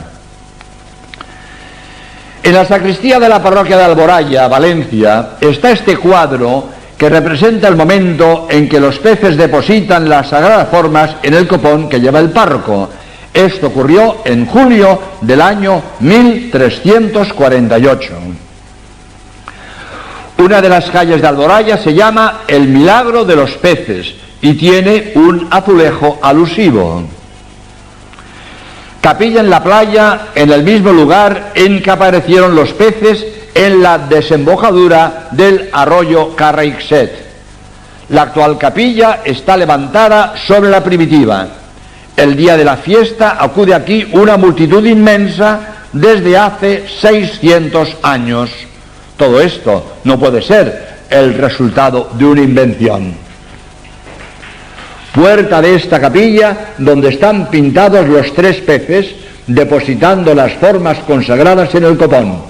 S1: En la sacristía de la parroquia de Alboraya, Valencia, está este cuadro que representa el momento en que los peces depositan las sagradas formas en el copón que lleva el párroco. Esto ocurrió en julio del año 1348. Una de las calles de Alboraya se llama El Milagro de los Peces y tiene un azulejo alusivo. Capilla en la playa, en el mismo lugar en que aparecieron los peces en la desembocadura del arroyo Careixet. La actual capilla está levantada sobre la primitiva. El día de la fiesta acude aquí una multitud inmensa desde hace 600 años. Todo esto no puede ser el resultado de una invención. Puerta de esta capilla, donde están pintados los 3 peces depositando las formas consagradas en el copón.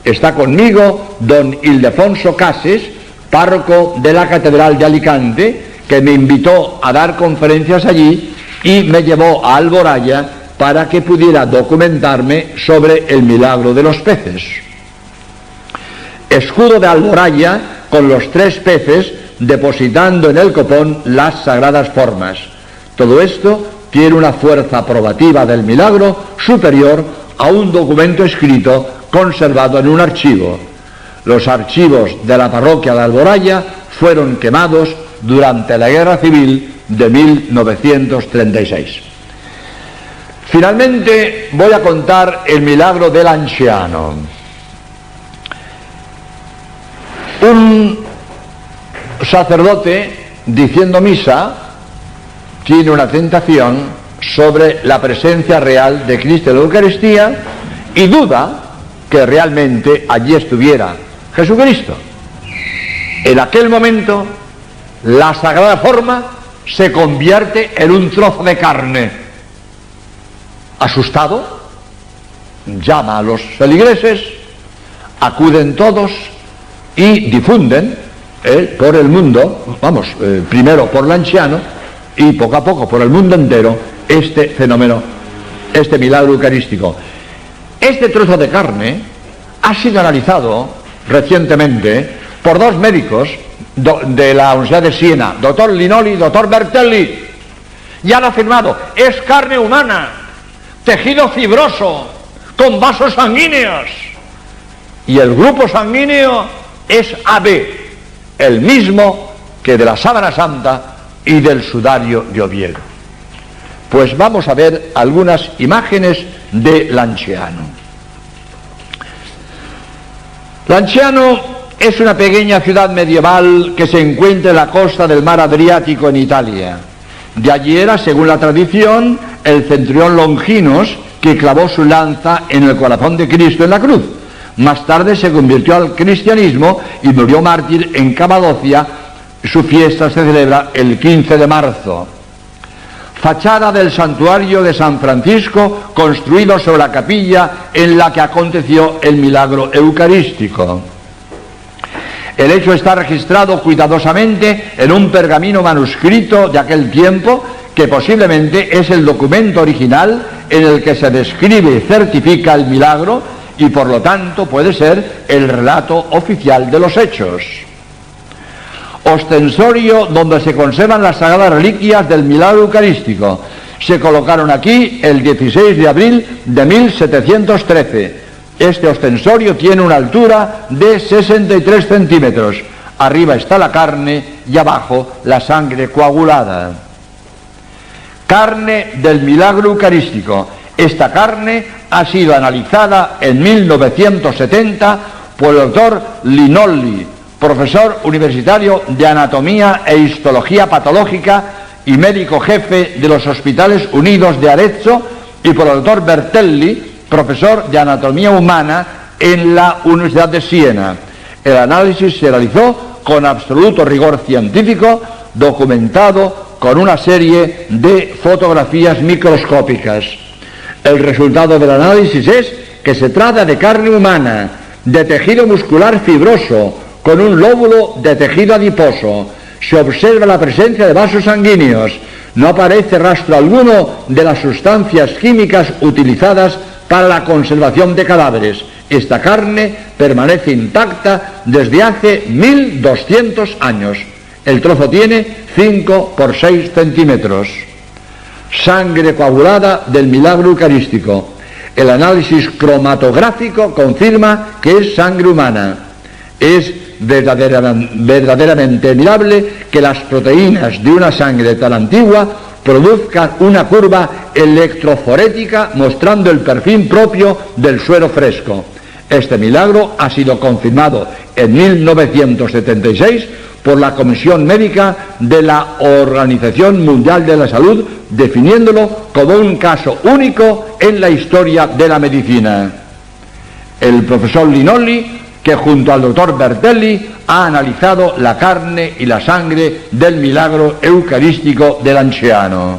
S1: Está conmigo don Ildefonso Cases, párroco de la Catedral de Alicante, que me invitó a dar conferencias allí y me llevó a Alboraya para que pudiera documentarme sobre el milagro de los peces. Escudo de Alboraya con los 3 peces depositando en el copón las sagradas formas. Todo esto tiene una fuerza probativa del milagro superior a un documento escrito conservado en un archivo. Los archivos de la parroquia de Alboraya fueron quemados durante la Guerra Civil de 1936. Finalmente voy a contar el milagro del anciano. Un sacerdote, diciendo misa, tiene una tentación sobre la presencia real de Cristo en la Eucaristía y duda que realmente allí estuviera Jesucristo. En aquel momento, la sagrada forma se convierte en un trozo de carne. Asustado, llama a los feligreses, acuden todos y difunden por el mundo, primero por Lanciano y poco a poco por el mundo entero, este fenómeno, este milagro eucarístico. Este trozo de carne ha sido analizado recientemente por 2 médicos de la Universidad de Siena, doctor Linoli y doctor Bertelli, y han afirmado: es carne humana, tejido fibroso, con vasos sanguíneos, y el grupo sanguíneo es AB, el mismo que de la sábana santa y del sudario de Oviedo. Pues vamos a ver algunas imágenes de Lanciano. Lanciano es una pequeña ciudad medieval que se encuentra en la costa del mar Adriático en Italia. De allí era, según la tradición, el centurión Longinos que clavó su lanza en el corazón de Cristo en la cruz. Más tarde se convirtió al cristianismo y murió mártir en Capadocia. Su fiesta se celebra el 15 de marzo. Fachada del santuario de San Francisco, construido sobre la capilla en la que aconteció el milagro eucarístico. El hecho está registrado cuidadosamente en un pergamino manuscrito de aquel tiempo, que posiblemente es el documento original en el que se describe y certifica el milagro, y por lo tanto puede ser el relato oficial de los hechos. Ostensorio donde se conservan las sagradas reliquias del milagro eucarístico. Se colocaron aquí el 16 de abril de 1713. Este ostensorio tiene una altura de 63 centímetros. Arriba está la carne y abajo la sangre coagulada. Carne del milagro eucarístico. Esta carne ha sido analizada en 1970 por el doctor Linolli, profesor universitario de Anatomía e Histología Patológica y médico jefe de los Hospitales Unidos de Arezzo, y por el doctor Bertelli, profesor de Anatomía Humana en la Universidad de Siena. El análisis se realizó con absoluto rigor científico, documentado con una serie de fotografías microscópicas. El resultado del análisis es que se trata de carne humana, de tejido muscular fibroso, con un lóbulo de tejido adiposo. Se observa la presencia de vasos sanguíneos. No aparece rastro alguno de las sustancias químicas utilizadas para la conservación de cadáveres. Esta carne permanece intacta desde hace 1200 años. El trozo tiene 5 por 6 centímetros. Sangre coagulada del milagro eucarístico. El análisis cromatográfico confirma que es sangre humana. Es verdaderamente admirable que las proteínas de una sangre tan antigua produzcan una curva electroforética mostrando el perfil propio del suero fresco. Este milagro ha sido confirmado en 1976 por la Comisión Médica de la Organización Mundial de la Salud, definiéndolo como un caso único en la historia de la medicina. El profesor Linolli, que junto al doctor Bertelli ha analizado la carne y la sangre del milagro eucarístico de Lanciano.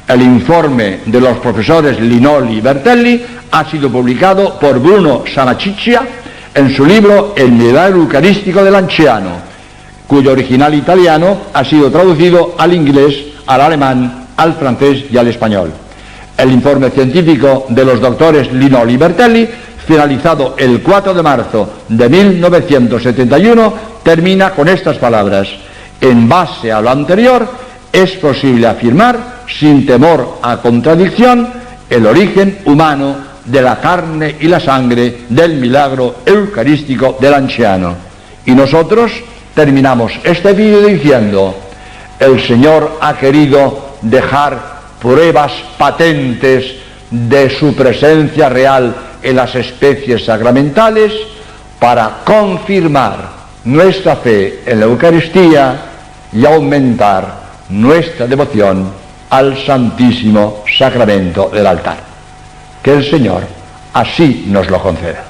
S1: El informe de los profesores Linolli y Bertelli ha sido publicado por Bruno Samaciccia en su libro El milagro eucarístico de Lanciano, cuyo original italiano ha sido traducido al inglés, al alemán, al francés y al español. El informe científico de los doctores Linolli y Bertelli, finalizado el 4 de marzo de 1971, termina con estas palabras: en base a lo anterior, es posible afirmar, sin temor a contradicción, el origen humano de la carne y la sangre del milagro eucarístico de Lanciano. Y nosotros terminamos este vídeo diciendo: el Señor ha querido dejar pruebas patentes de su presencia real en las especies sacramentales para confirmar nuestra fe en la Eucaristía y aumentar nuestra devoción al Santísimo Sacramento del altar. Que el Señor así nos lo conceda.